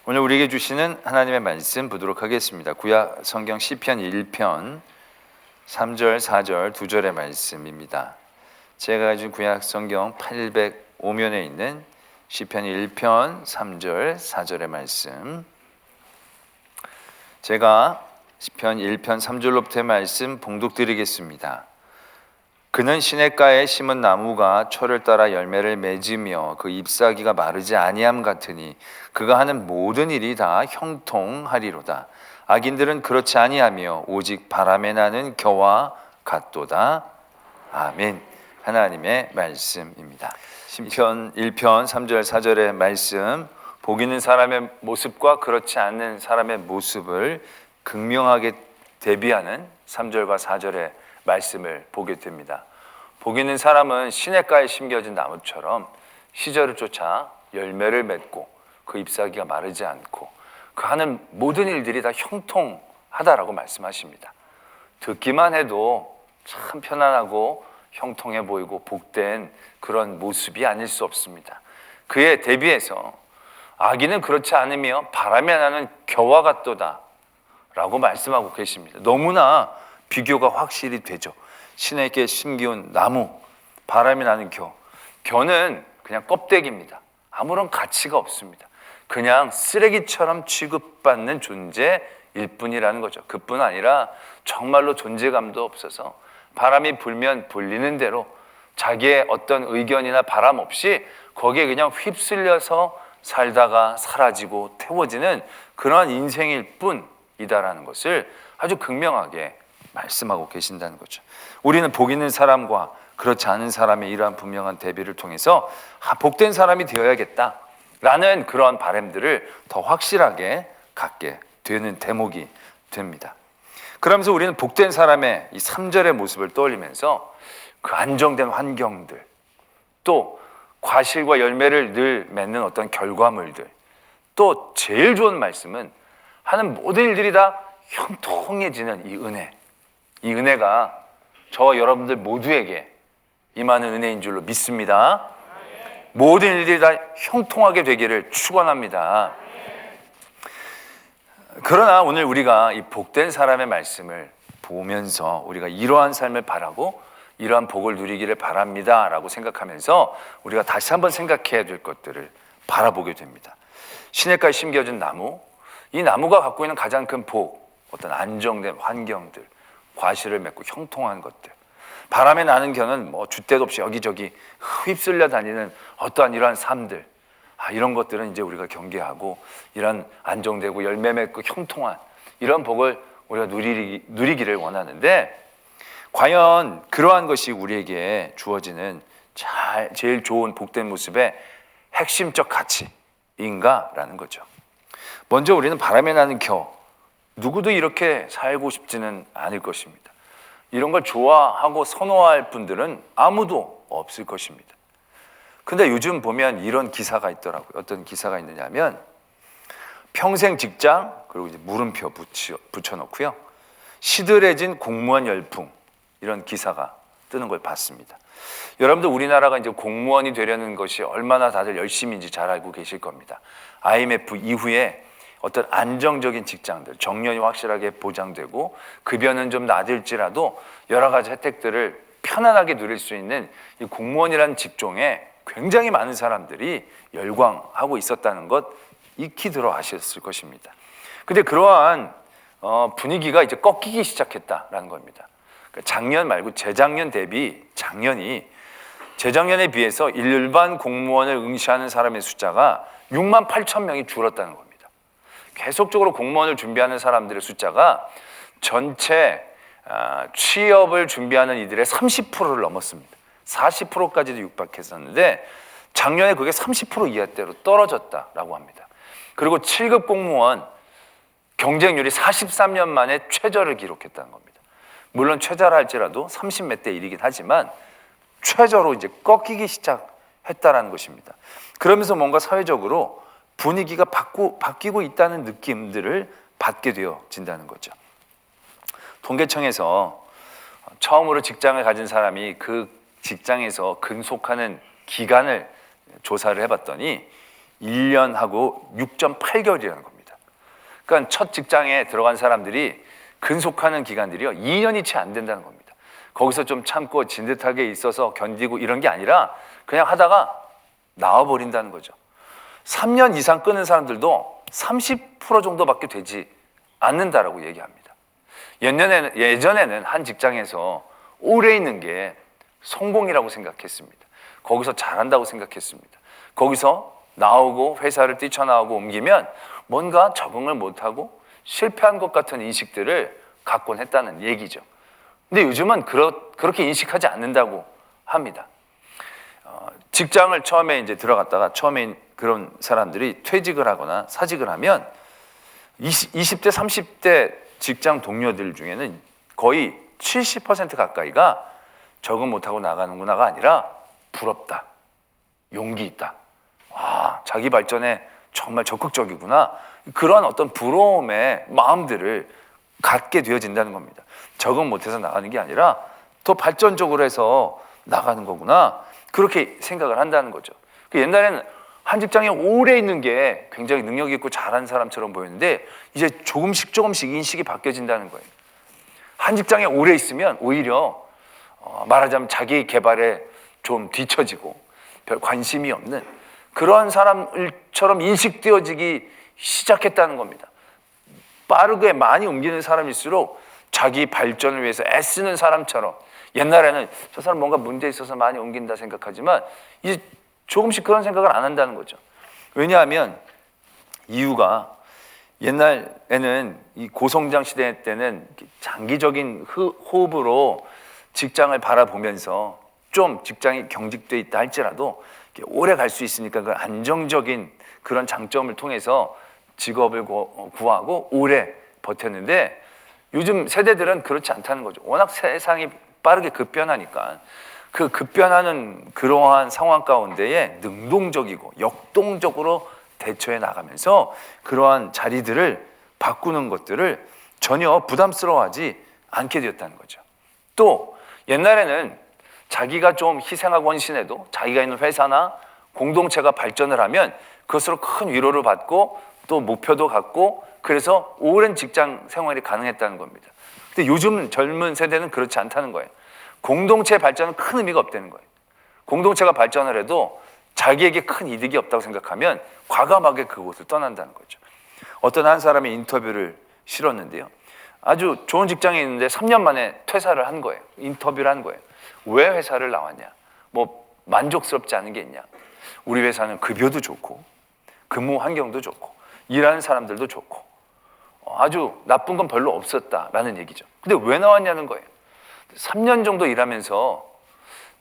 오늘 우리에게 주시는 하나님의 말씀 보도록 하겠습니다. 구약 성경 시편 1편 3절, 4절, 2절의 말씀입니다. 제가 가진 구약 성경 805면에 있는 시편 1편 3절, 4절의 말씀. 제가 시편 1편 3절로부터의 말씀 봉독드리겠습니다. 그는 시냇가에 심은 나무가 철을 따라 열매를 맺으며 그 잎사귀가 마르지 아니함 같으니 그가 하는 모든 일이 다 형통하리로다. 악인들은 그렇지 아니하며 오직 바람에 나는 겨와 같도다. 아멘. 하나님의 말씀입니다. 시편 1편 3절 4절의 말씀, 복 있는 사람의 모습과 그렇지 않는 사람의 모습을 극명하게 대비하는 3절과 4절의 말씀을 보게 됩니다. 복 있는 사람은 시냇가에 심겨진 나무처럼 시절을 쫓아 열매를 맺고 그 잎사귀가 마르지 않고 그 하는 모든 일들이 다 형통하다라고 말씀하십니다. 듣기만 해도 참 편안하고 형통해 보이고 복된 그런 모습이 아닐 수 없습니다. 그에 대비해서 악인은 그렇지 않으며 바람에 나는 겨와 같도다 라고 말씀하고 계십니다. 너무나 비교가 확실히 되죠. 시냇가에 심기운 나무, 바람이 나는 겨. 겨는 그냥 껍데기입니다. 아무런 가치가 없습니다. 그냥 쓰레기처럼 취급받는 존재일 뿐이라는 거죠. 그뿐 아니라 정말로 존재감도 없어서 바람이 불면 불리는 대로 자기의 어떤 의견이나 바람 없이 거기에 그냥 휩쓸려서 살다가 사라지고 태워지는 그러한 인생일 뿐이다라는 것을 아주 극명하게 말씀하고 계신다는 거죠. 우리는 복 있는 사람과 그렇지 않은 사람의 이러한 분명한 대비를 통해서 복된 사람이 되어야겠다라는 그런 바람들을 더 확실하게 갖게 되는 대목이 됩니다. 그러면서 우리는 복된 사람의 이 3절의 모습을 떠올리면서 그 안정된 환경들, 또 과실과 열매를 늘 맺는 어떤 결과물들, 또 제일 좋은 말씀은 하는 모든 일들이 다 형통해지는 이 은혜. 이 은혜가 저와 여러분들 모두에게 임하는 은혜인 줄로 믿습니다. 모든 일들이 다 형통하게 되기를 축원합니다. 그러나 오늘 우리가 이 복된 사람의 말씀을 보면서 우리가 이러한 삶을 바라고 이러한 복을 누리기를 바랍니다 라고 생각하면서 우리가 다시 한번 생각해야 될 것들을 바라보게 됩니다. 시냇가에 심겨진 나무, 이 나무가 갖고 있는 가장 큰 복, 어떤 안정된 환경들, 과실을 맺고 형통한 것들, 바람에 나는 겨는 뭐 줏대도 없이 여기저기 휩쓸려 다니는 어떠한 이러한 삶들, 이런 것들은 이제 우리가 경계하고 이런 안정되고 열매 맺고 형통한 이런 복을 우리가 누리기를 원하는데, 과연 그러한 것이 우리에게 주어지는 제일 좋은 복된 모습의 핵심적 가치인가라는 거죠. 먼저 우리는 바람에 나는 겨, 누구도 이렇게 살고 싶지는 않을 것입니다. 이런 걸 좋아하고 선호할 분들은 아무도 없을 것입니다. 근데 요즘 보면 이런 기사가 있더라고요. 어떤 기사가 있느냐면 평생 직장, 그리고 이제 물음표 붙여놓고요, 시들해진 공무원 열풍, 이런 기사가 뜨는 걸 봤습니다. 여러분들 우리나라가 이제 공무원이 되려는 것이 얼마나 다들 열심인지 잘 알고 계실 겁니다. IMF 이후에 어떤 안정적인 직장들, 정년이 확실하게 보장되고 급여는 좀 낮을지라도 여러 가지 혜택들을 편안하게 누릴 수 있는 이 공무원이라는 직종에 굉장히 많은 사람들이 열광하고 있었다는 것 익히 들어 아셨을 것입니다. 근데 그러한 분위기가 이제 꺾이기 시작했다라는 겁니다. 작년 말고 재작년 대비 작년이 재작년에 비해서 일반 공무원을 응시하는 사람의 숫자가 6만 8천 명이 줄었다는 겁니다. 계속적으로 공무원을 준비하는 사람들의 숫자가 전체 취업을 준비하는 이들의 30%를 넘었습니다. 40%까지도 육박했었는데 작년에 그게 30% 이하대로 떨어졌다라고 합니다. 그리고 7급 공무원 경쟁률이 43년 만에 최저를 기록했다는 겁니다. 물론 최저라 할지라도 30몇 대 1이긴 하지만 최저로 이제 꺾이기 시작했다라는 것입니다. 그러면서 뭔가 사회적으로 분위기가 바뀌고 있다는 느낌들을 받게 되어진다는 거죠. 통계청에서 처음으로 직장을 가진 사람이 그 직장에서 근속하는 기간을 조사를 해봤더니 1년하고 6.8개월이라는 겁니다. 그러니까 첫 직장에 들어간 사람들이 근속하는 기간들이요 2년이 채 안 된다는 겁니다. 거기서 좀 참고 진듯하게 있어서 견디고 이런 게 아니라 그냥 하다가 나와버린다는 거죠. 3년 이상 끄는 사람들도 30% 정도밖에 되지 않는다라고 얘기합니다. 예전에는 한 직장에서 오래 있는 게 성공이라고 생각했습니다. 거기서 잘한다고 생각했습니다. 거기서 나오고 회사를 뛰쳐나오고 옮기면 뭔가 적응을 못하고 실패한 것 같은 인식들을 갖곤 했다는 얘기죠. 근데 요즘은 그렇게 인식하지 않는다고 합니다. 직장을 처음에 이제 들어갔다가 처음에 그런 사람들이 퇴직을 하거나 사직을 하면 20대, 30대 직장 동료들 중에는 거의 70% 가까이가 적응 못하고 나가는구나가 아니라 부럽다, 용기 있다, 자기 발전에 정말 적극적이구나, 그런 어떤 부러움의 마음들을 갖게 되어진다는 겁니다. 적응 못해서 나가는 게 아니라 더 발전적으로 해서 나가는 거구나, 그렇게 생각을 한다는 거죠. 옛날에는 한 직장에 오래 있는 게 굉장히 능력 있고 잘한 사람처럼 보였는데 이제 조금씩 인식이 바뀌어진다는 거예요. 한 직장에 오래 있으면 오히려 말하자면 자기 개발에 좀 뒤처지고 별 관심이 없는 그런 사람처럼 인식되어지기 시작했다는 겁니다. 빠르게 많이 옮기는 사람일수록 자기 발전을 위해서 애쓰는 사람처럼, 옛날에는 저 사람 뭔가 문제 있어서 많이 옮긴다 생각하지만 이제 조금씩 그런 생각을 안 한다는 거죠. 왜냐하면 이유가 옛날에는 이 고성장 시대 때는 장기적인 호흡으로 직장을 바라보면서 좀 직장이 경직돼 있다 할지라도 오래 갈 수 있으니까 그 안정적인 그런 장점을 통해서 직업을 구하고 오래 버텼는데 요즘 세대들은 그렇지 않다는 거죠. 워낙 세상이 빠르게 급변하니까 그 급변하는 그러한 상황 가운데에 능동적이고 역동적으로 대처해 나가면서 그러한 자리들을 바꾸는 것들을 전혀 부담스러워하지 않게 되었다는 거죠. 또 옛날에는 자기가 좀 희생하고 헌신해도 자기가 있는 회사나 공동체가 발전을 하면 그것으로 큰 위로를 받고 또 목표도 갖고 그래서 오랜 직장 생활이 가능했다는 겁니다. 근데 요즘 젊은 세대는 그렇지 않다는 거예요. 공동체 발전은 큰 의미가 없다는 거예요. 공동체가 발전을 해도 자기에게 큰 이득이 없다고 생각하면 과감하게 그곳을 떠난다는 거죠. 어떤 한 사람의 인터뷰를 실었는데요. 아주 좋은 직장에 있는데 3년 만에 퇴사를 한 거예요. 인터뷰를 한 거예요. 왜 회사를 나왔냐? 뭐 만족스럽지 않은 게 있냐? 우리 회사는 급여도 좋고 근무 환경도 좋고 일하는 사람들도 좋고 아주 나쁜 건 별로 없었다라는 얘기죠. 근데 왜 나왔냐는 거예요. 3년 정도 일하면서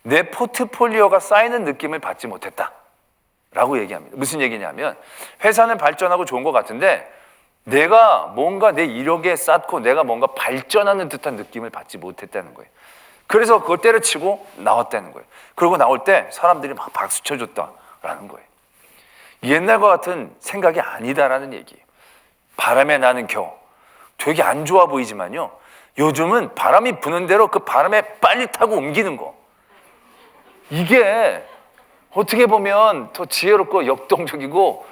내 포트폴리오가 쌓이는 느낌을 받지 못했다라고 얘기합니다. 무슨 얘기냐면 회사는 발전하고 좋은 것 같은데 내가 뭔가 내 이력에 쌓고 내가 뭔가 발전하는 듯한 느낌을 받지 못했다는 거예요. 그래서 그걸 때려치고 나왔다는 거예요. 그러고 나올 때 사람들이 막 박수 쳐줬다라는 거예요. 옛날과 같은 생각이 아니다라는 얘기예요. 바람에 나는 겨. 되게 안 좋아 보이지만요. 요즘은 바람이 부는 대로 그 바람에 빨리 타고 옮기는 거. 이게 어떻게 보면 더 지혜롭고 역동적이고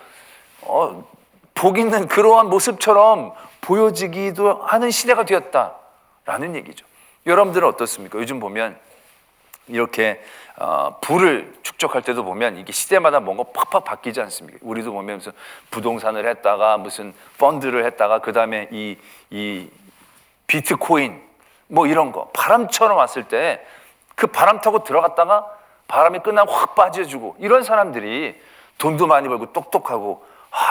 복 있는 그러한 모습처럼 보여지기도 하는 시대가 되었다라는 얘기죠. 여러분들은 어떻습니까? 요즘 보면 이렇게 부를 축적할 때도 보면 이게 시대마다 뭔가 팍팍 바뀌지 않습니까? 우리도 보면 무슨 부동산을 했다가 무슨 펀드를 했다가 그 다음에 이 비트코인 뭐 이런 거 바람처럼 왔을 때 그 바람 타고 들어갔다가 바람이 끝나면 확 빠져주고 이런 사람들이 돈도 많이 벌고 똑똑하고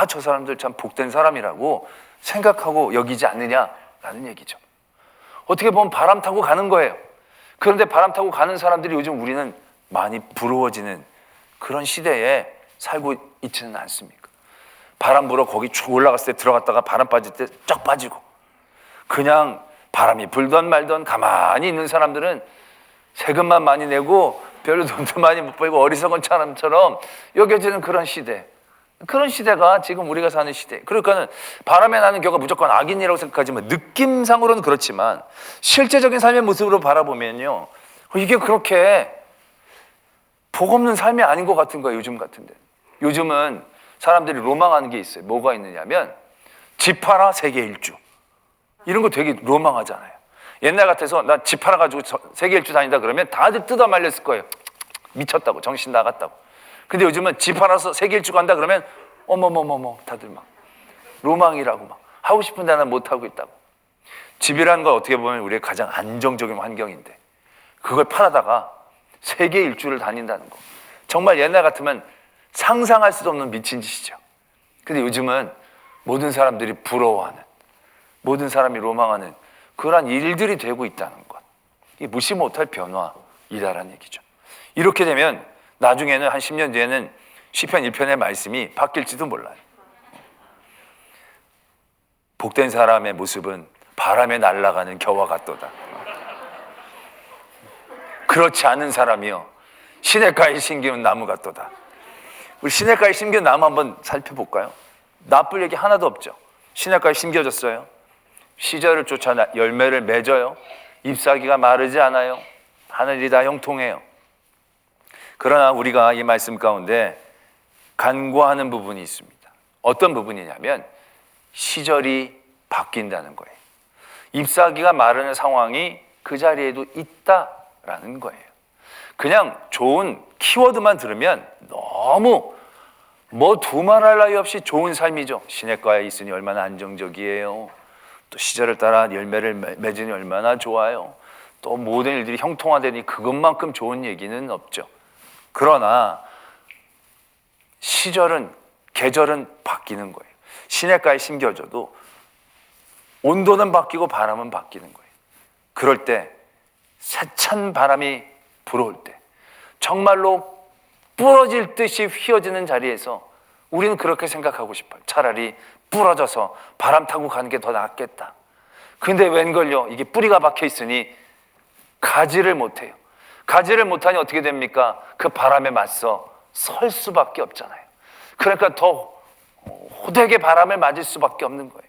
저 사람들 참 복된 사람이라고 생각하고 여기지 않느냐라는 얘기죠. 어떻게 보면 바람 타고 가는 거예요. 그런데 바람 타고 가는 사람들이 요즘 우리는 많이 부러워지는 그런 시대에 살고 있지는 않습니까? 바람 불어 거기 쭉 올라갔을 때 들어갔다가 바람 빠질 때 쫙 빠지고 그냥 바람이 불던 말던 가만히 있는 사람들은 세금만 많이 내고 별로 돈도 많이 못 벌고 어리석은 사람처럼 여겨지는 그런 시대. 그런 시대가 지금 우리가 사는 시대. 그러니까는 바람에 나는 겨가 무조건 악인이라고 생각하지만 느낌상으로는 그렇지만 실제적인 삶의 모습으로 바라보면요. 이게 그렇게 복 없는 삶이 아닌 것 같은 거예요. 요즘 같은데. 요즘은 사람들이 로망하는 게 있어요. 뭐가 있느냐면 집 팔아 세계 일주. 이런 거 되게 로망하잖아요. 옛날 같아서 나 집 팔아가지고 세계 일주 다닌다 그러면 다들 뜯어 말렸을 거예요. 미쳤다고, 정신 나갔다고. 근데 요즘은 집 팔아서 세계 일주 간다 그러면 어머머머머 다들 막 로망이라고 막 하고 싶은데 나는 못하고 있다고. 집이라는 건 어떻게 보면 우리의 가장 안정적인 환경인데 그걸 팔아다가 세계 일주를 다닌다는 거, 정말 옛날 같으면 상상할 수도 없는 미친 짓이죠. 근데 요즘은 모든 사람들이 부러워하는, 모든 사람이 로망하는 그러한 일들이 되고 있다는 것, 이게 무시 못할 변화이다라는 얘기죠. 이렇게 되면 나중에는 한 10년 뒤에는 시편 1편의 말씀이 바뀔지도 몰라요. 복된 사람의 모습은 바람에 날아가는 겨와 같도다. 그렇지 않은 사람이요 시냇가에 심기는 나무 같도다. 우리 시냇가에 심겨진 나무 한번 살펴볼까요? 나쁠 얘기 하나도 없죠. 시냇가에 심겨졌어요. 시절을 쫓아 열매를 맺어요. 잎사귀가 마르지 않아요. 하늘이 다 형통해요. 그러나 우리가 이 말씀 가운데 간과하는 부분이 있습니다. 어떤 부분이냐면 시절이 바뀐다는 거예요. 잎사귀가 마르는 상황이 그 자리에도 있다라는 거예요. 그냥 좋은 키워드만 들으면 너무 두말할 나위 없이 좋은 삶이죠. 시냇가에 있으니 얼마나 안정적이에요. 또 시절을 따라 열매를 맺으니 얼마나 좋아요. 또 모든 일들이 형통화되니 그것만큼 좋은 얘기는 없죠. 그러나 계절은 바뀌는 거예요. 시냇가에 심겨져도 온도는 바뀌고 바람은 바뀌는 거예요. 그럴 때 세찬 바람이 불어올 때 정말로 부러질 듯이 휘어지는 자리에서 우리는 그렇게 생각하고 싶어요. 차라리 부러져서 바람 타고 가는 게 더 낫겠다. 근데 웬걸요, 이게 뿌리가 박혀 있으니 가지를 못해요. 가지를 못하니 어떻게 됩니까? 그 바람에 맞서 설 수밖에 없잖아요. 그러니까 더 호되게 바람을 맞을 수밖에 없는 거예요.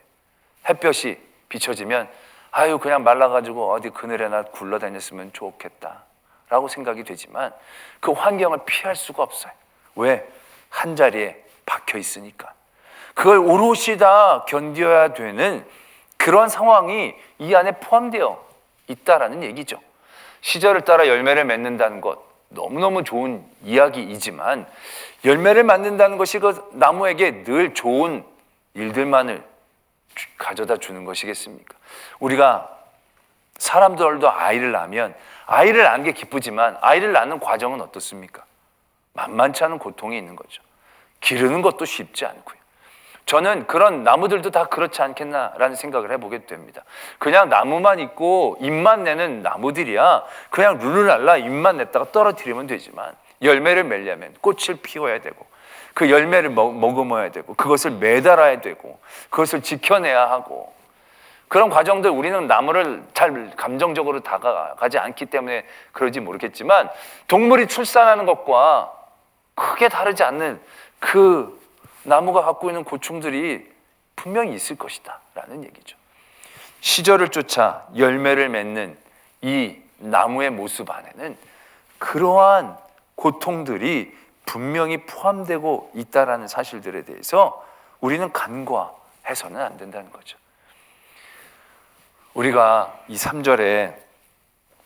햇볕이 비춰지면 아유 그냥 말라가지고 어디 그늘에나 굴러다녔으면 좋겠다 라고 생각이 되지만 그 환경을 피할 수가 없어요. 왜? 한 자리에 박혀 있으니까. 그걸 오롯이 다 견뎌야 되는 그러한 상황이 이 안에 포함되어 있다라는 얘기죠. 시절을 따라 열매를 맺는다는 것 너무너무 좋은 이야기이지만 열매를 맺는다는 것이 그 나무에게 늘 좋은 일들만을 가져다 주는 것이겠습니까? 우리가 사람들도 아이를 낳으면 아이를 낳는 게 기쁘지만 아이를 낳는 과정은 어떻습니까? 만만치 않은 고통이 있는 거죠. 기르는 것도 쉽지 않고요. 저는 그런 나무들도 다 그렇지 않겠나라는 생각을 해보게 됩니다. 그냥 나무만 있고 잎만 내는 나무들이야 그냥 룰루랄라 잎만 냈다가 떨어뜨리면 되지만 열매를 맺려면 꽃을 피워야 되고 그 열매를 머금어야 되고 그것을 매달아야 되고 그것을 지켜내야 하고 그런 과정들 우리는 나무를 잘 감정적으로 다가가지 않기 때문에 그러지 모르겠지만 동물이 출산하는 것과 크게 다르지 않는 그 나무가 갖고 있는 고충들이 분명히 있을 것이다 라는 얘기죠. 시절을 쫓아 열매를 맺는 이 나무의 모습 안에는 그러한 고통들이 분명히 포함되고 있다라는 사실들에 대해서 우리는 간과해서는 안 된다는 거죠. 우리가 이 3절에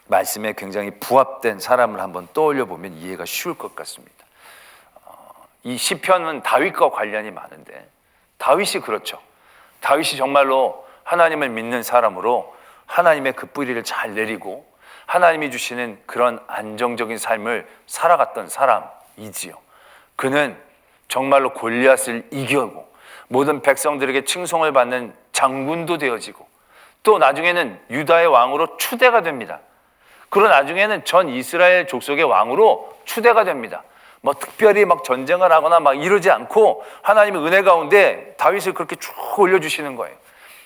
말씀에 굉장히 부합된 사람을 한번 떠올려 보면 이해가 쉬울 것 같습니다. 이 시편은 다윗과 관련이 많은데 다윗이 그렇죠. 다윗이 정말로 하나님을 믿는 사람으로 하나님의 그 뿌리를 잘 내리고 하나님이 주시는 그런 안정적인 삶을 살아갔던 사람이지요. 그는 정말로 골리앗을 이겨고 모든 백성들에게 칭송을 받는 장군도 되어지고 또 나중에는 유다의 왕으로 추대가 됩니다. 그리고 나중에는 전 이스라엘 족속의 왕으로 추대가 됩니다. 특별히 전쟁을 하거나 이러지 않고 하나님의 은혜 가운데 다윗을 그렇게 쭉 올려주시는 거예요.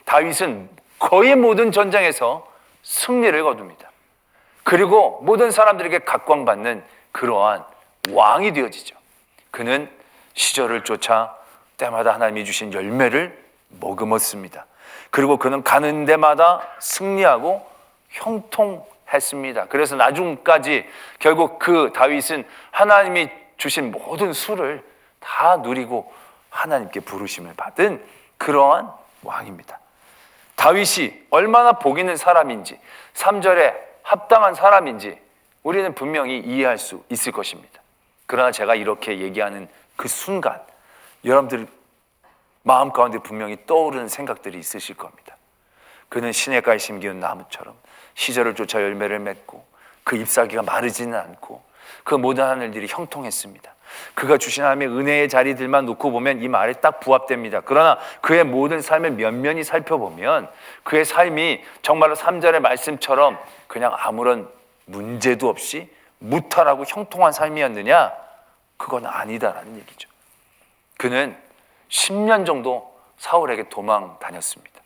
다윗은 거의 모든 전쟁에서 승리를 거둡니다. 그리고 모든 사람들에게 각광받는 그러한 왕이 되어지죠. 그는 시절을 쫓아 때마다 하나님이 주신 열매를 머금었습니다. 그리고 그는 가는 데마다 승리하고 형통했습니다. 그래서 나중까지 결국 그 다윗은 하나님이 주신 모든 수를 다 누리고 하나님께 부르심을 받은 그러한 왕입니다. 다윗이 얼마나 복 있는 사람인지, 3절에 합당한 사람인지 우리는 분명히 이해할 수 있을 것입니다. 그러나 제가 이렇게 얘기하는 그 순간 여러분들 마음 가운데 분명히 떠오르는 생각들이 있으실 겁니다. 그는 시냇가에 심기운 나무처럼 시절을 쫓아 열매를 맺고 그 잎사귀가 마르지는 않고 그 모든 하늘들이 형통했습니다. 그가 주신 하나님의 은혜의 자리들만 놓고 보면 이 말에 딱 부합됩니다. 그러나 그의 모든 삶을 면면히 살펴보면 그의 삶이 정말로 3절의 말씀처럼 그냥 아무런 문제도 없이 무탈하고 형통한 삶이었느냐? 그건 아니다라는 얘기죠. 그는 10년 정도 사울에게 도망 다녔습니다.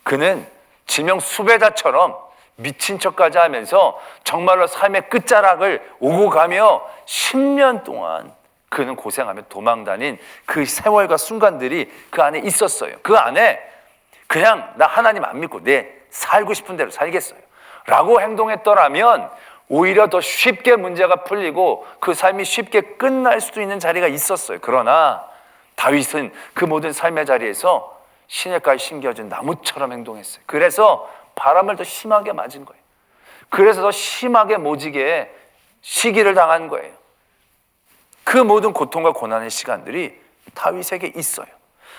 그는 지명 수배자처럼 미친 척까지 하면서 정말로 삶의 끝자락을 오고 가며 10년 동안 그는 고생하며 도망 다닌 그 세월과 순간들이 그 안에 있었어요. 그 안에 그냥 나 하나님 안 믿고 내 살고 싶은 대로 살겠어요 라고 행동했더라면 오히려 더 쉽게 문제가 풀리고 그 삶이 쉽게 끝날 수도 있는 자리가 있었어요. 그러나 다윗은 그 모든 삶의 자리에서 시냇가에 심겨진 나무처럼 행동했어요. 그래서 바람을 더 심하게 맞은 거예요. 그래서 더 심하게 모지게 시기를 당한 거예요. 그 모든 고통과 고난의 시간들이 다윗에게 있어요.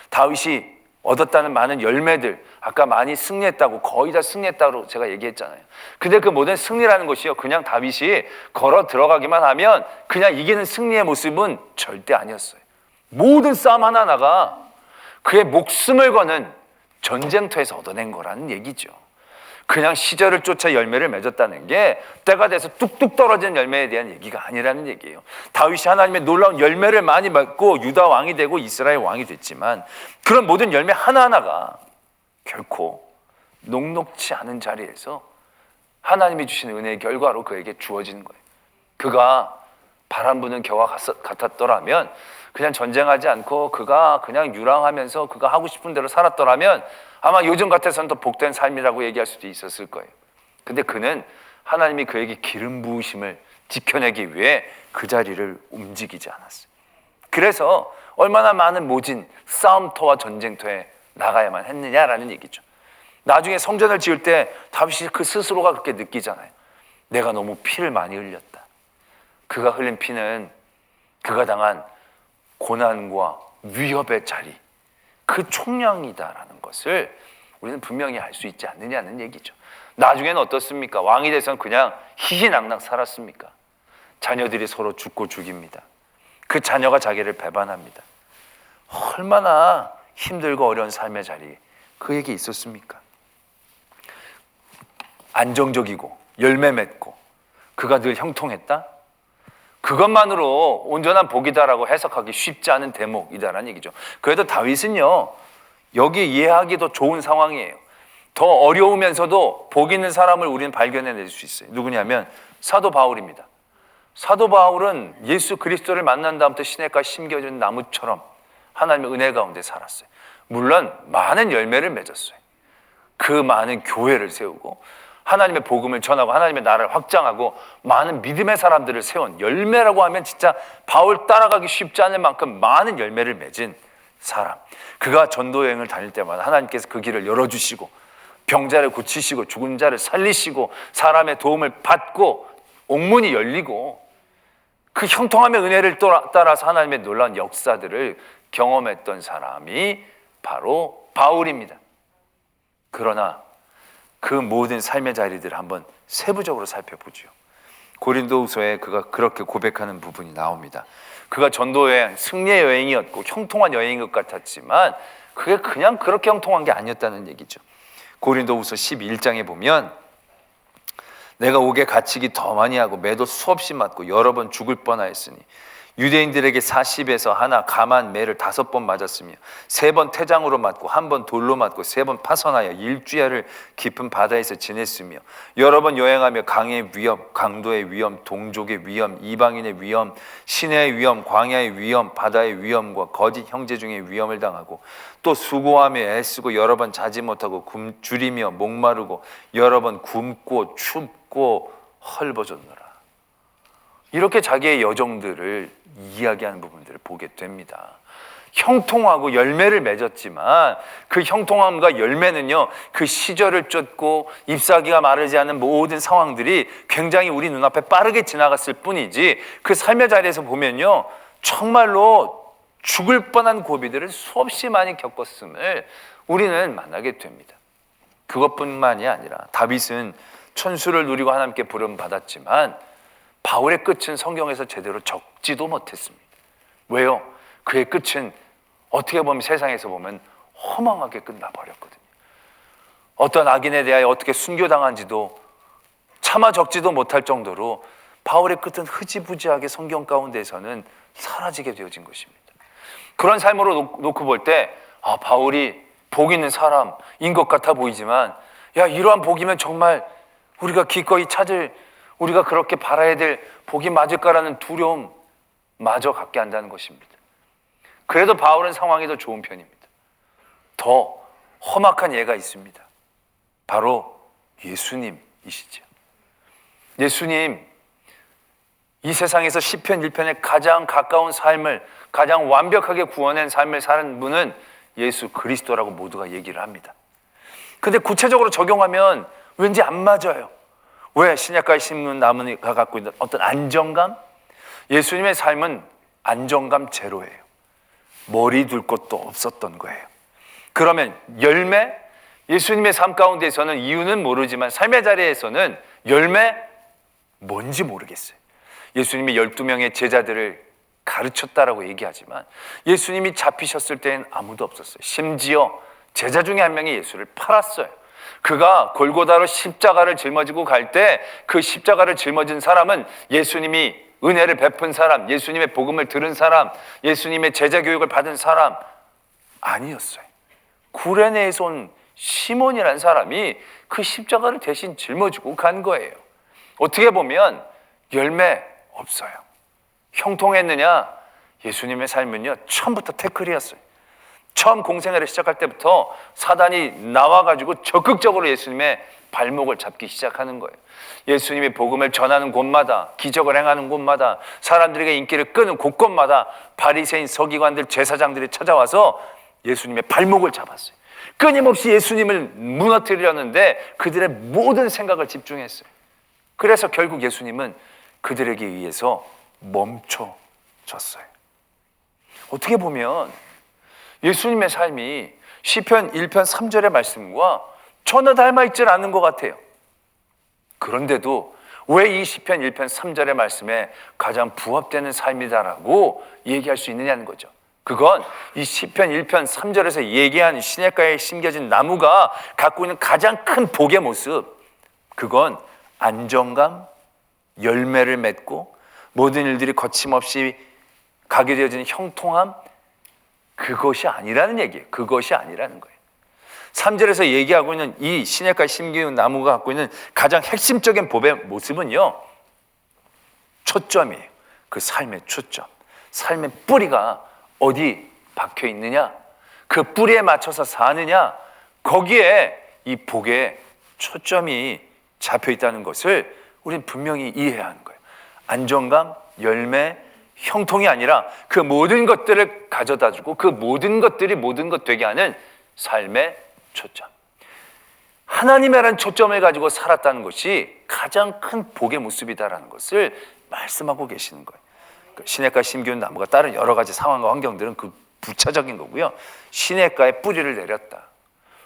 다윗이 얻었다는 많은 열매들, 아까 많이 승리했다고, 거의 다 승리했다고 제가 얘기했잖아요. 근데 그 모든 승리라는 것이요, 그냥 다윗이 걸어 들어가기만 하면 그냥 이기는 승리의 모습은 절대 아니었어요. 모든 싸움 하나하나가 그의 목숨을 거는 전쟁터에서 얻어낸 거라는 얘기죠. 그냥 시절을 쫓아 열매를 맺었다는 게 때가 돼서 뚝뚝 떨어진 열매에 대한 얘기가 아니라는 얘기예요. 다윗이 하나님의 놀라운 열매를 많이 맺고 유다 왕이 되고 이스라엘 왕이 됐지만 그런 모든 열매 하나하나가 결코 녹록지 않은 자리에서 하나님이 주신 은혜의 결과로 그에게 주어지는 거예요. 그가 바람 부는 겨와 같았더라면, 그냥 전쟁하지 않고 그가 그냥 유랑하면서 그가 하고 싶은 대로 살았더라면 아마 요즘 같아서는 더 복된 삶이라고 얘기할 수도 있었을 거예요. 근데 그는 하나님이 그에게 기름 부으심을 지켜내기 위해 그 자리를 움직이지 않았어요. 그래서 얼마나 많은 모진 싸움터와 전쟁터에 나가야만 했느냐라는 얘기죠. 나중에 성전을 지을 때 다윗이 그 스스로가 그렇게 느끼잖아요. 내가 너무 피를 많이 흘렸다. 그가 흘린 피는 그가 당한 고난과 위협의 자리, 그 총량이다라는 것을 우리는 분명히 알 수 있지 않느냐는 얘기죠. 나중에는 어떻습니까? 왕이 돼서는 그냥 희희낙낙 살았습니까? 자녀들이 서로 죽고 죽입니다. 그 자녀가 자기를 배반합니다. 얼마나 힘들고 어려운 삶의 자리 그에게 있었습니까? 안정적이고 열매 맺고 그가 늘 형통했다? 그것만으로 온전한 복이다라고 해석하기 쉽지 않은 대목이다라는 얘기죠. 그래도 다윗은요, 여기 이해하기 더 좋은 상황이에요. 더 어려우면서도 복 있는 사람을 우리는 발견해낼 수 있어요. 누구냐면 사도 바울입니다. 사도 바울은 예수 그리스도를 만난 다음부터 시냇가에 심겨진 나무처럼 하나님의 은혜 가운데 살았어요. 물론 많은 열매를 맺었어요. 그 많은 교회를 세우고 하나님의 복음을 전하고 하나님의 나라를 확장하고 많은 믿음의 사람들을 세운, 열매라고 하면 진짜 바울 따라가기 쉽지 않을 만큼 많은 열매를 맺은 사람. 그가 전도 여행을 다닐 때마다 하나님께서 그 길을 열어주시고 병자를 고치시고 죽은 자를 살리시고 사람의 도움을 받고 옥문이 열리고 그 형통함의 은혜를 따라서 하나님의 놀라운 역사들을 경험했던 사람이 바로 바울입니다. 그러나 그 모든 삶의 자리들을 한번 세부적으로 살펴보죠. 고린도후서에 그가 그렇게 고백하는 부분이 나옵니다. 그가 전도여행, 승리의 여행이었고 형통한 여행인 것 같았지만 그게 그냥 그렇게 형통한 게 아니었다는 얘기죠. 고린도후서 11장에 보면 내가 옥에 갇히기 더 많이 하고 매도 수없이 맞고 여러 번 죽을 뻔하였으니 유대인들에게 40에서 하나 감한 매를 5번 맞았으며 3번 태장으로 맞고 1번 돌로 맞고 3번 파선하여 일주야를 깊은 바다에서 지냈으며 여러 번 여행하며 강의 위험, 강도의 위험, 동족의 위험, 이방인의 위험, 시내의 위험, 광야의 위험, 바다의 위험과 거짓 형제 중의 위험을 당하고 또 수고하며 애쓰고 여러 번 자지 못하고 줄이며 목마르고 여러 번 굶고 춥고 헐벗었노라. 이렇게 자기의 여정들을 이야기하는 부분들을 보게 됩니다. 형통하고 열매를 맺었지만 그 형통함과 열매는요, 그 시절을 쫓고 잎사귀가 마르지 않은 모든 상황들이 굉장히 우리 눈앞에 빠르게 지나갔을 뿐이지, 그 삶의 자리에서 보면요, 정말로 죽을 뻔한 고비들을 수없이 많이 겪었음을 우리는 만나게 됩니다. 그것뿐만이 아니라 다윗은 천수를 누리고 하나님께 부름받았지만 바울의 끝은 성경에서 제대로 적지도 못했습니다. 왜요? 그의 끝은 어떻게 보면 세상에서 보면 허망하게 끝나버렸거든요. 어떤 악인에 대하여 어떻게 순교당한지도 차마 적지도 못할 정도로 바울의 끝은 흐지부지하게 성경 가운데에서는 사라지게 되어진 것입니다. 그런 삶으로 놓고 볼 때 바울이 복 있는 사람인 것 같아 보이지만, 이러한 복이면 정말 우리가 기꺼이 찾을, 우리가 그렇게 바라야 될 복이 맞을까라는 두려움마저 갖게 한다는 것입니다. 그래도 바울은 상황이 더 좋은 편입니다. 더 험악한 예가 있습니다. 바로 예수님이시죠. 예수님, 이 세상에서 시편 1편에 가장 가까운 삶을, 가장 완벽하게 구원한 삶을 사는 분은 예수 그리스도라고 모두가 얘기를 합니다. 근데 구체적으로 적용하면 왠지 안 맞아요. 왜? 신약가에 심는 나무가 갖고 있는 어떤 안정감? 예수님의 삶은 안정감 제로예요. 머리 둘 곳도 없었던 거예요. 그러면 열매? 예수님의 삶 가운데서는 이유는 모르지만 삶의 자리에서는 열매? 뭔지 모르겠어요. 예수님이 12명의 제자들을 가르쳤다라고 얘기하지만 예수님이 잡히셨을 때는 아무도 없었어요. 심지어 제자 중에 한 명이 예수를 팔았어요. 그가 골고다로 십자가를 짊어지고 갈 때 그 십자가를 짊어진 사람은 예수님이 은혜를 베푼 사람, 예수님의 복음을 들은 사람, 예수님의 제자 교육을 받은 사람 아니었어요. 구레네에서 온 시몬이라는 사람이 그 십자가를 대신 짊어지고 간 거예요. 어떻게 보면 열매 없어요. 형통했느냐? 예수님의 삶은요, 처음부터 태클이었어요. 처음 공생애를 시작할 때부터 사단이 나와가지고 적극적으로 예수님의 발목을 잡기 시작하는 거예요. 예수님의 복음을 전하는 곳마다, 기적을 행하는 곳마다, 사람들에게 인기를 끄는 곳곳마다 바리새인, 서기관들, 제사장들이 찾아와서 예수님의 발목을 잡았어요. 끊임없이 예수님을 무너뜨리려는데 그들의 모든 생각을 집중했어요. 그래서 결국 예수님은 그들에게 의해서 멈춰졌어요. 어떻게 보면 예수님의 삶이 시편 1편 3절의 말씀과 전혀 닮아있질 않은 것 같아요. 그런데도 왜 이 시편 1편 3절의 말씀에 가장 부합되는 삶이다라고 얘기할 수 있느냐는 거죠. 그건 이 시편 1편 3절에서 얘기한 시냇가에 심겨진 나무가 갖고 있는 가장 큰 복의 모습, 그건 안정감, 열매를 맺고 모든 일들이 거침없이 가게 되어지는 형통함, 그것이 아니라는 얘기예요. 그것이 아니라는 거예요. 3절에서 얘기하고 있는 이 시냇가에 심기운 나무가 갖고 있는 가장 핵심적인 복의 모습은요, 초점이에요. 그 삶의 초점. 삶의 뿌리가 어디 박혀 있느냐, 그 뿌리에 맞춰서 사느냐, 거기에 이 복의 초점이 잡혀 있다는 것을 우리는 분명히 이해해야 하는 거예요. 안정감, 열매, 형통이 아니라 그 모든 것들을 가져다 주고 그 모든 것들이 모든 것 되게 하는 삶의 초점. 하나님이라는 초점을 가지고 살았다는 것이 가장 큰 복의 모습이다라는 것을 말씀하고 계시는 거예요. 시냇가에 심기운 나무가 다른 여러 가지 상황과 환경들은 그 부차적인 거고요. 시냇가에 뿌리를 내렸다.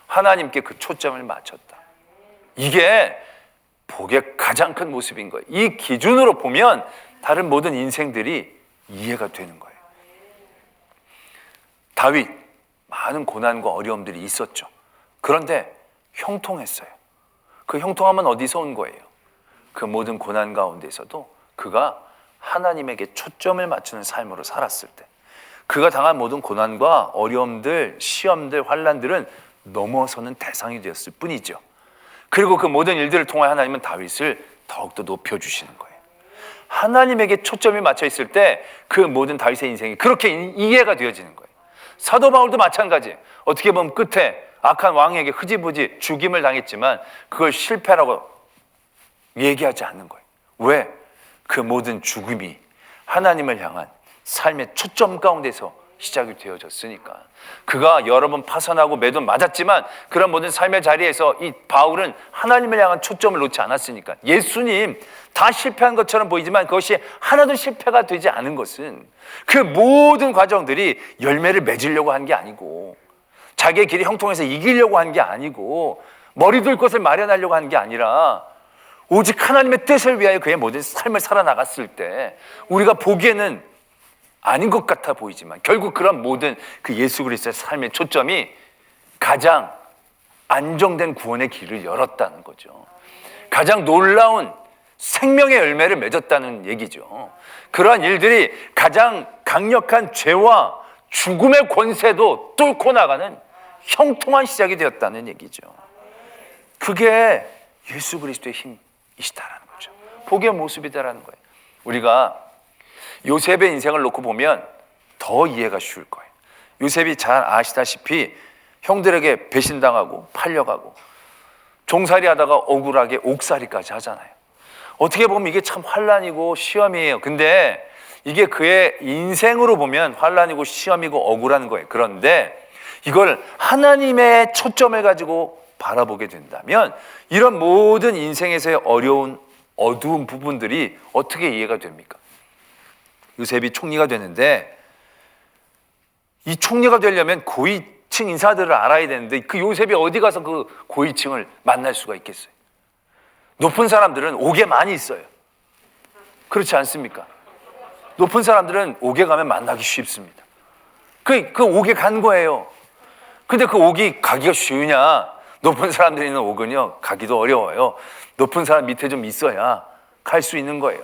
하나님께 그 초점을 맞췄다. 이게 복의 가장 큰 모습인 거예요. 이 기준으로 보면 다른 모든 인생들이 이해가 되는 거예요. 다윗, 많은 고난과 어려움들이 있었죠. 그런데 형통했어요. 그 형통함은 어디서 온 거예요? 그 모든 고난 가운데서도 그가 하나님에게 초점을 맞추는 삶으로 살았을 때, 그가 당한 모든 고난과 어려움들, 시험들, 환난들은 넘어서는 대상이 되었을 뿐이죠. 그리고 그 모든 일들을 통해 하나님은 다윗을 더욱더 높여주시는 거예요. 하나님에게 초점이 맞춰 있을 때 그 모든 다윗의 인생이 그렇게 이해가 되어지는 거예요. 사도 바울도 마찬가지예요. 어떻게 보면 끝에 악한 왕에게 흐지부지 죽임을 당했지만 그걸 실패라고 얘기하지 않는 거예요. 왜? 그 모든 죽음이 하나님을 향한 삶의 초점 가운데서 시작이 되어졌으니까. 그가 여러 번 파선하고 매도 맞았지만 그런 모든 삶의 자리에서 이 바울은 하나님을 향한 초점을 놓지 않았으니까. 예수님 다 실패한 것처럼 보이지만 그것이 하나도 실패가 되지 않은 것은 그 모든 과정들이 열매를 맺으려고 한 게 아니고, 자기의 길이 형통해서 이기려고 한 게 아니고, 머리 둘 곳을 마련하려고 한 게 아니라 오직 하나님의 뜻을 위하여 그의 모든 삶을 살아나갔을 때 우리가 보기에는 아닌 것 같아 보이지만 결국 그런 모든 그 예수 그리스도의 삶의 초점이 가장 안정된 구원의 길을 열었다는 거죠. 가장 놀라운 생명의 열매를 맺었다는 얘기죠. 그러한 일들이 가장 강력한 죄와 죽음의 권세도 뚫고 나가는 형통한 시작이 되었다는 얘기죠. 그게 예수 그리스도의 힘이시다라는 거죠. 복의 모습이다라는 거예요. 우리가 요셉의 인생을 놓고 보면 더 이해가 쉬울 거예요. 요셉이 잘 아시다시피 형들에게 배신당하고 팔려가고 종살이 하다가 억울하게 옥살이까지 하잖아요. 어떻게 보면 이게 참 환난이고 시험이에요. 근데 이게 그의 인생으로 보면 환난이고 시험이고 억울한 거예요. 그런데 이걸 하나님의 초점을 가지고 바라보게 된다면 이런 모든 인생에서의 어려운 어두운 부분들이 어떻게 이해가 됩니까? 요셉이 총리가 되는데 이 총리가 되려면 고위층 인사들을 알아야 되는데 그 요셉이 어디 가서 그 고위층을 만날 수가 있겠어요? 높은 사람들은 옥에 많이 있어요. 그렇지 않습니까? 높은 사람들은 옥에 가면 만나기 쉽습니다. 그 옥에 간 거예요. 근데 그 옥이 가기가 쉬우냐? 높은 사람들이 있는 옥은요, 가기도 어려워요. 높은 사람 밑에 좀 있어야 갈 수 있는 거예요.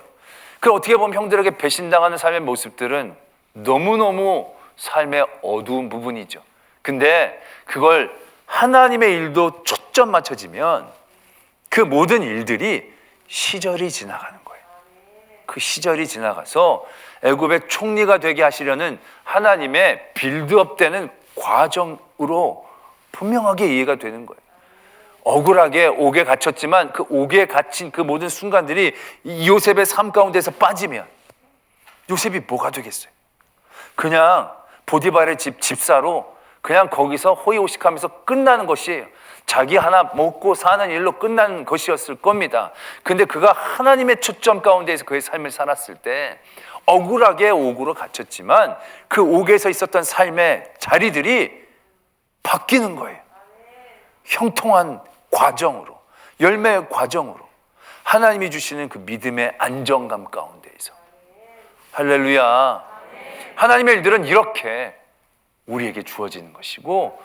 그 어떻게 보면 형들에게 배신당하는 삶의 모습들은 너무너무 삶의 어두운 부분이죠. 근데 그걸 하나님의 일도 초점 맞춰지면 그 모든 일들이 시절이 지나가는 거예요. 그 시절이 지나가서 애굽의 총리가 되게 하시려는 하나님의 빌드업되는 과정으로 분명하게 이해가 되는 거예요. 억울하게 옥에 갇혔지만 그 옥에 갇힌 그 모든 순간들이 요셉의 삶 가운데서 빠지면 요셉이 뭐가 되겠어요? 그냥 보디발의 집사로 그냥 거기서 호의호식하면서 끝나는 것이에요. 자기 하나 먹고 사는 일로 끝나는 것이었을 겁니다. 근데 그가 하나님의 초점 가운데에서 그의 삶을 살았을 때 억울하게 옥으로 갇혔지만 그 옥에서 있었던 삶의 자리들이 바뀌는 거예요. 형통한 과정으로, 열매의 과정으로 하나님이 주시는 그 믿음의 안정감 가운데에서. 할렐루야. 하나님의 일들은 이렇게 우리에게 주어지는 것이고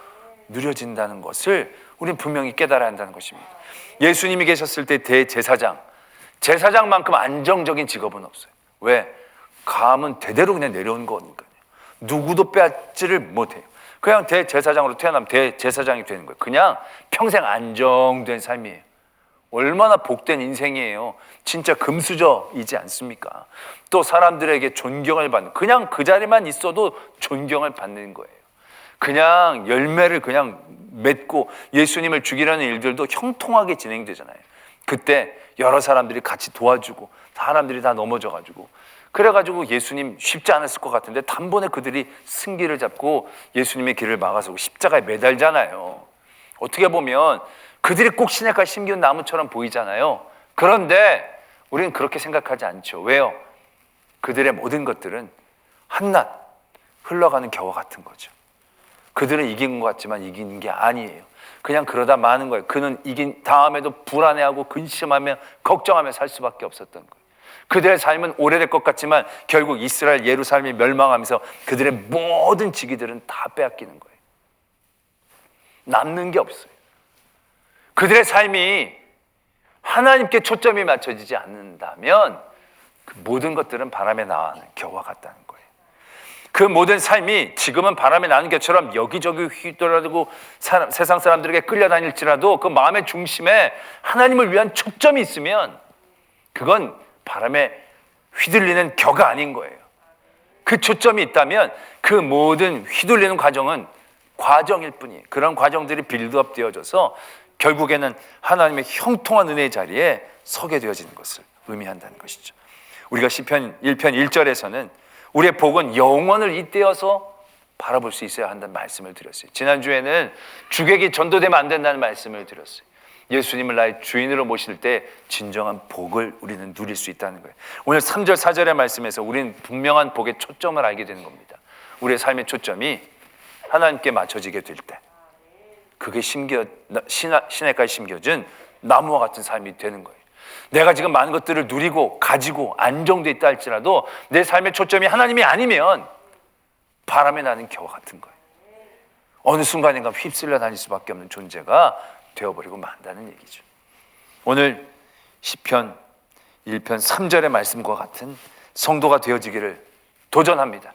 누려진다는 것을 우리는 분명히 깨달아야 한다는 것입니다. 예수님이 계셨을 때 제사장만큼 안정적인 직업은 없어요. 왜? 감은 대대로 그냥 내려온 거니까요. 누구도 빼앗지를 못해요. 그냥 대제사장으로 태어나면 대제사장이 되는 거예요. 그냥 평생 안정된 삶이에요. 얼마나 복된 인생이에요. 진짜 금수저이지 않습니까? 또 사람들에게 존경을 받는, 그냥 그 자리만 있어도 존경을 받는 거예요. 그냥 열매를 그냥 맺고 예수님을 죽이려는 일들도 형통하게 진행되잖아요. 그때 여러 사람들이 같이 도와주고 사람들이 다 넘어져가지고, 그래가지고 예수님 쉽지 않았을 것 같은데 단번에 그들이 승기를 잡고 예수님의 길을 막아서고 십자가에 매달잖아요. 어떻게 보면 그들이 꼭 시냇가에 심기운 나무처럼 보이잖아요. 그런데 우리는 그렇게 생각하지 않죠. 왜요? 그들의 모든 것들은 한낱 흘러가는 겨와 같은 거죠. 그들은 이긴 것 같지만 이긴 게 아니에요. 그냥 그러다 마는 거예요. 그는 이긴 다음에도 불안해하고 근심하며 걱정하며 살 수밖에 없었던 거예요. 그들의 삶은 오래될 것 같지만 결국 이스라엘 예루살렘이 멸망하면서 그들의 모든 지기들은 다 빼앗기는 거예요. 남는 게 없어요. 그들의 삶이 하나님께 초점이 맞춰지지 않는다면 그 모든 것들은 바람에 나는 겨와 같다는 거예요. 그 모든 삶이 지금은 바람에 나는 것처럼 여기저기 휘돌아들고 세상 사람들에게 끌려다닐지라도 그 마음의 중심에 하나님을 위한 초점이 있으면 그건 바람에 휘둘리는 겨가 아닌 거예요. 그 초점이 있다면 그 모든 휘둘리는 과정은 과정일 뿐이에요. 그런 과정들이 빌드업 되어져서 결국에는 하나님의 형통한 은혜의 자리에 서게 되어지는 것을 의미한다는 것이죠. 우리가 시편 1편 1절에서는 우리의 복은 영원을 잇대어서 바라볼 수 있어야 한다는 말씀을 드렸어요. 지난주에는 주객이 전도되면 안 된다는 말씀을 드렸어요. 예수님을 나의 주인으로 모실 때 진정한 복을 우리는 누릴 수 있다는 거예요. 오늘 3절 4절의 말씀에서 우리는 분명한 복의 초점을 알게 되는 겁니다. 우리의 삶의 초점이 하나님께 맞춰지게 될 때, 그게 시냇가에 심겨진 나무와 같은 삶이 되는 거예요. 내가 지금 많은 것들을 누리고 가지고 안정돼 있다 할지라도 내 삶의 초점이 하나님이 아니면 바람에 나는 겨와 같은 거예요. 어느 순간인가 휩쓸려 다닐 수밖에 없는 존재가 되어버리고 만다는 얘기죠. 오늘 시편 1편 3절의 말씀과 같은 성도가 되어지기를 도전합니다.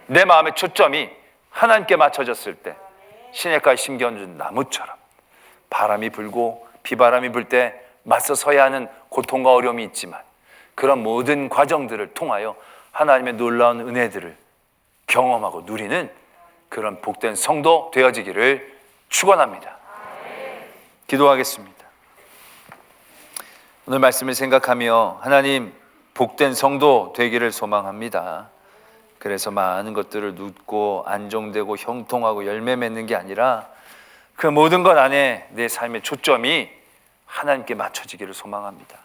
내 마음의 초점이 하나님께 맞춰졌을 때 시냇가에 심겨진 나무처럼 바람이 불고 비바람이 불 때 맞서 서야 하는 고통과 어려움이 있지만 그런 모든 과정들을 통하여 하나님의 놀라운 은혜들을 경험하고 누리는 그런 복된 성도 되어지기를 축원합니다. 기도하겠습니다. 오늘 말씀을 생각하며 하나님, 복된 성도 되기를 소망합니다. 그래서 많은 것들을 눕고 안정되고 형통하고 열매 맺는 게 아니라 그 모든 것 안에 내 삶의 초점이 하나님께 맞춰지기를 소망합니다.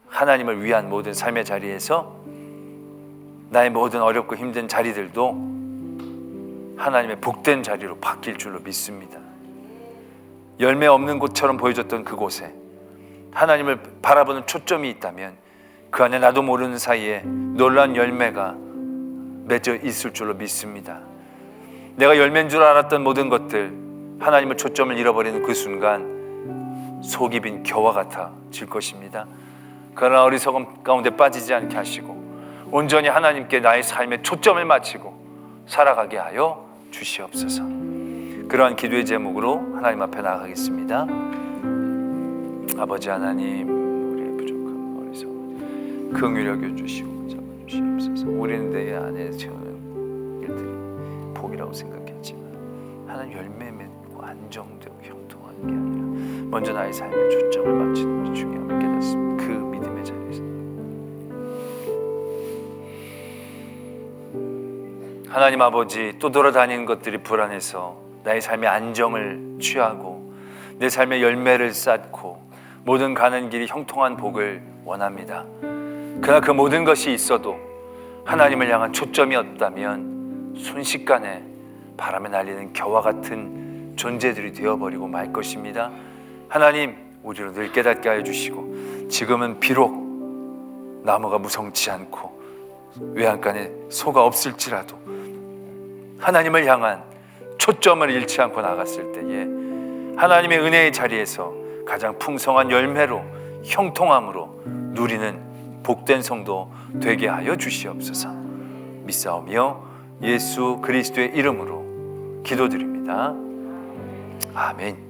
하나님을 위한 모든 삶의 자리에서 나의 모든 어렵고 힘든 자리들도 하나님의 복된 자리로 바뀔 줄로 믿습니다. 열매 없는 곳처럼 보여졌던 그곳에 하나님을 바라보는 초점이 있다면 그 안에 나도 모르는 사이에 놀라운 열매가 맺어 있을 줄로 믿습니다. 내가 열매인 줄 알았던 모든 것들, 하나님의 초점을 잃어버리는 그 순간 속이 빈 겨와 같아질 것입니다. 그러나 어리석음 가운데 빠지지 않게 하시고 온전히 하나님께 나의 삶의 초점을 맞추고 살아가게 하여 주시옵소서. 그러한 기도의 제목으로 하나님 앞에 나아가겠습니다. 아버지 하나님, 우리의 부족함, 어리석음 긍휼히 여겨주시고 잡아주시옵소서. 우리는 내 안에 채우는 일들이 복이라고 생각했지만 하나님 열매 맺고 안정되고 형통하는 게 아니라 먼저 나의 삶의 초점을 맞추는 것이 중요함을 깨닫습니다. 그 믿음의 자리에서 하나님 아버지, 또 돌아다니는 것들이 불안해서 나의 삶의 안정을 취하고 내 삶의 열매를 쌓고 모든 가는 길이 형통한 복을 원합니다. 그러나 그 모든 것이 있어도 하나님을 향한 초점이 없다면 순식간에 바람에 날리는 겨와 같은 존재들이 되어버리고 말 것입니다. 하나님, 우리로 늘 깨닫게 하여 주시고 지금은 비록 나무가 무성치 않고 외양간에 소가 없을지라도 하나님을 향한 초점을 잃지 않고 나갔을 때에 하나님의 은혜의 자리에서 가장 풍성한 열매로 형통함으로 누리는 복된 성도 되게 하여 주시옵소서. 믿사오며 예수 그리스도의 이름으로 기도드립니다. 아멘.